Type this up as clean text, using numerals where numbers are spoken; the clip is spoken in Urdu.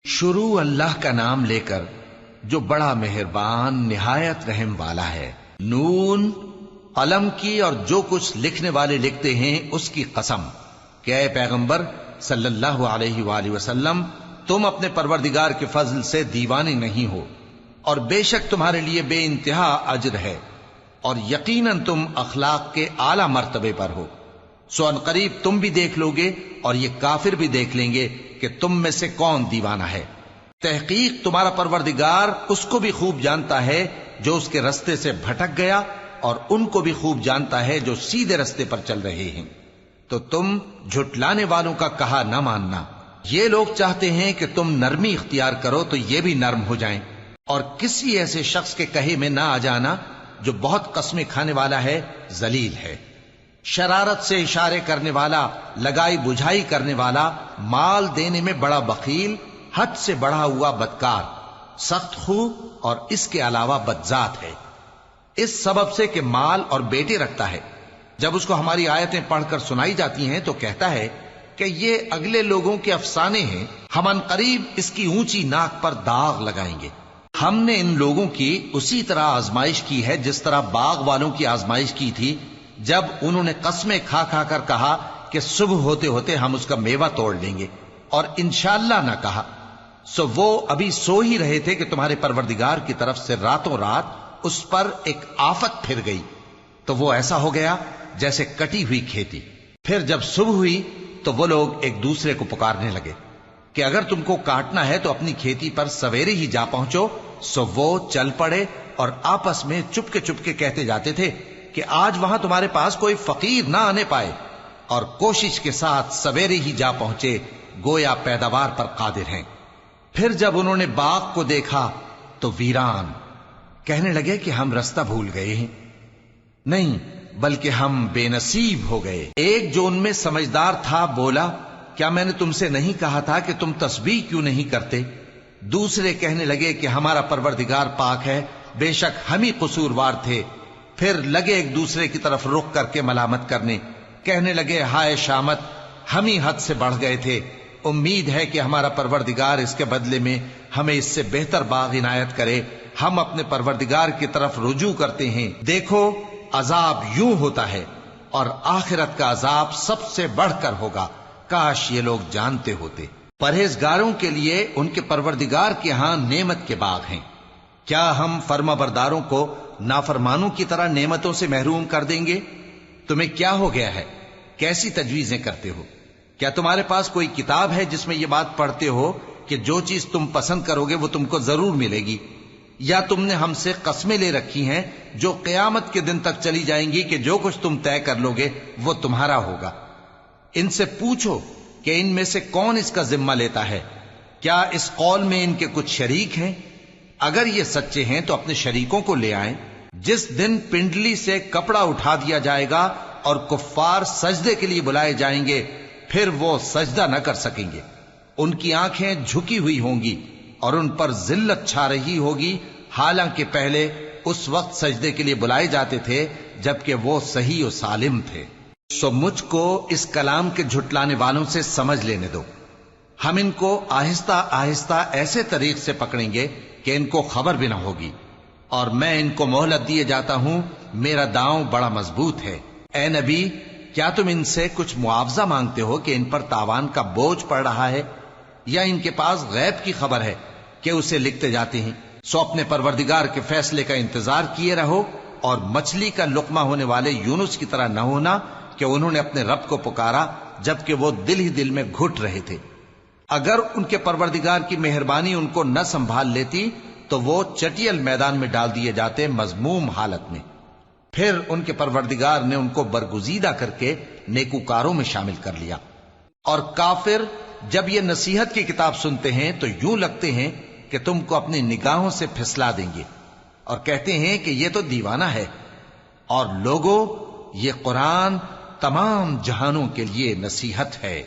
شروع اللہ کا نام لے کر جو بڑا مہربان نہایت رحم والا ہے۔ نون، قلم کی اور جو کچھ لکھنے والے لکھتے ہیں اس کی قسم کہ اے پیغمبر صلی اللہ علیہ وآلہ وسلم، تم اپنے پروردگار کے فضل سے دیوانے نہیں ہو، اور بے شک تمہارے لیے بے انتہا اجر ہے، اور یقیناً تم اخلاق کے اعلی مرتبے پر ہو۔ سو ان قریب تم بھی دیکھ لو گے اور یہ کافر بھی دیکھ لیں گے کہ تم میں سے کون دیوانہ ہے۔ تحقیق تمہارا پروردگار اس کو بھی خوب جانتا ہے جو اس کے رستے سے بھٹک گیا، اور ان کو بھی خوب جانتا ہے جو سیدھے رستے پر چل رہے ہیں۔ تو تم جھٹلانے والوں کا کہا نہ ماننا۔ یہ لوگ چاہتے ہیں کہ تم نرمی اختیار کرو تو یہ بھی نرم ہو جائیں، اور کسی ایسے شخص کے کہے میں نہ آ جانا جو بہت قسمیں کھانے والا ہے، ذلیل ہے، شرارت سے اشارے کرنے والا، لگائی بجھائی کرنے والا، مال دینے میں بڑا بخیل، حد سے بڑھا ہوا بدکار، سخت خو اور اس کے علاوہ بدذات ہے، اس سبب سے کہ مال اور بیٹے رکھتا ہے۔ جب اس کو ہماری آیتیں پڑھ کر سنائی جاتی ہیں تو کہتا ہے کہ یہ اگلے لوگوں کے افسانے ہیں، ہم ان قریب اس کی اونچی ناک پر داغ لگائیں گے۔ ہم نے ان لوگوں کی اسی طرح آزمائش کی ہے جس طرح باغ والوں کی آزمائش کی تھی، جب انہوں نے قسمیں کھا کھا کر کہا کہ صبح ہوتے ہوتے ہم اس کا میوہ توڑ لیں گے، اور انشاءاللہ نہ کہا۔ سو وہ ابھی سو ہی رہے تھے کہ تمہارے پروردگار کی طرف سے راتوں رات اس پر ایک آفت پھر گئی، تو وہ ایسا ہو گیا جیسے کٹی ہوئی کھیتی۔ پھر جب صبح ہوئی تو وہ لوگ ایک دوسرے کو پکارنے لگے کہ اگر تم کو کاٹنا ہے تو اپنی کھیتی پر سویرے ہی جا پہنچو۔ سو وہ چل پڑے اور آپس میں چپکے کہتے جاتے تھے کہ آج وہاں تمہارے پاس کوئی فقیر نہ آنے پائے، اور کوشش کے ساتھ سویرے ہی جا پہنچے، گویا پیداوار پر قادر ہیں۔ پھر جب انہوں نے باغ کو دیکھا تو ویران، کہنے لگے کہ ہم رستہ بھول گئے ہیں، نہیں بلکہ ہم بے نصیب ہو گئے۔ ایک جو ان میں سمجھدار تھا بولا، کیا میں نے تم سے نہیں کہا تھا کہ تم تسبیح کیوں نہیں کرتے؟ دوسرے کہنے لگے کہ ہمارا پروردگار پاک ہے، بے شک ہم ہی قصوروار تھے۔ پھر لگے ایک دوسرے کی طرف رخ کر کے ملامت کرنے، کہنے لگے ہائے شامت، ہم ہی حد سے بڑھ گئے تھے، امید ہے کہ ہمارا پروردگار اس کے بدلے میں ہمیں اس سے بہتر باغ عنایت کرے۔ ہم اپنے پروردگار کی طرف رجوع کرتے ہیں، دیکھو عذاب یوں ہوتا ہے، اور آخرت کا عذاب سب سے بڑھ کر ہوگا، کاش یہ لوگ جانتے ہوتے۔ پرہیزگاروں کے لیے ان کے پروردگار کے ہاں نعمت کے باغ ہیں۔ کیا ہم فرما برداروں کو نافرمانوں کی طرح نعمتوں سے محروم کر دیں گے؟ تمہیں کیا ہو گیا ہے؟ کیسی تجویزیں کرتے ہو؟ کیا تمہارے پاس کوئی کتاب ہے جس میں یہ بات پڑھتے ہو کہ جو چیز تم پسند کرو گے وہ تم کو ضرور ملے گی؟ یا تم نے ہم سے قسمیں لے رکھی ہیں جو قیامت کے دن تک چلی جائیں گی کہ جو کچھ تم طے کر لو گے وہ تمہارا ہوگا؟ ان سے پوچھو کہ ان میں سے کون اس کا ذمہ لیتا ہے؟ کیا اس قول میں ان کے کچھ شریک ہیں؟ اگر یہ سچے ہیں تو اپنے شریکوں کو لے آئیں۔ جس دن پنڈلی سے کپڑا اٹھا دیا جائے گا اور کفار سجدے کے لیے بلائے جائیں گے، پھر وہ سجدہ نہ کر سکیں گے، ان کی آنکھیں جھکی ہوئی ہوں گی اور ان پر ذلت چھا رہی ہوگی، حالانکہ پہلے اس وقت سجدے کے لیے بلائے جاتے تھے جبکہ وہ صحیح و سالم تھے۔ سو مجھ کو اس کلام کے جھٹلانے والوں سے سمجھ لینے دو، ہم ان کو آہستہ آہستہ ایسے طریق سے پکڑیں گے کہ ان کو خبر بھی نہ ہوگی، اور میں ان کو مہلت دیے جاتا ہوں، میرا داؤں بڑا مضبوط ہے۔ اے نبی، کیا تم ان سے کچھ معاوضہ مانگتے ہو کہ ان پر تاوان کا بوجھ پڑ رہا ہے، یا ان کے پاس غیب کی خبر ہے کہ اسے لکھتے جاتے ہیں؟ سو اپنے پروردگار کے فیصلے کا انتظار کیے رہو، اور مچھلی کا لقمہ ہونے والے یونس کی طرح نہ ہونا کہ انہوں نے اپنے رب کو پکارا جبکہ وہ دل ہی دل میں گھٹ رہے تھے۔ اگر ان کے پروردگار کی مہربانی ان کو نہ سنبھال لیتی تو وہ چٹیل میدان میں ڈال دیے جاتے مذموم حالت میں۔ پھر ان کے پروردگار نے ان کو برگزیدہ کر کے نیکوکاروں میں شامل کر لیا۔ اور کافر جب یہ نصیحت کی کتاب سنتے ہیں تو یوں لگتے ہیں کہ تم کو اپنی نگاہوں سے پھسلا دیں گے، اور کہتے ہیں کہ یہ تو دیوانہ ہے۔ اور لوگوں، یہ قرآن تمام جہانوں کے لیے نصیحت ہے۔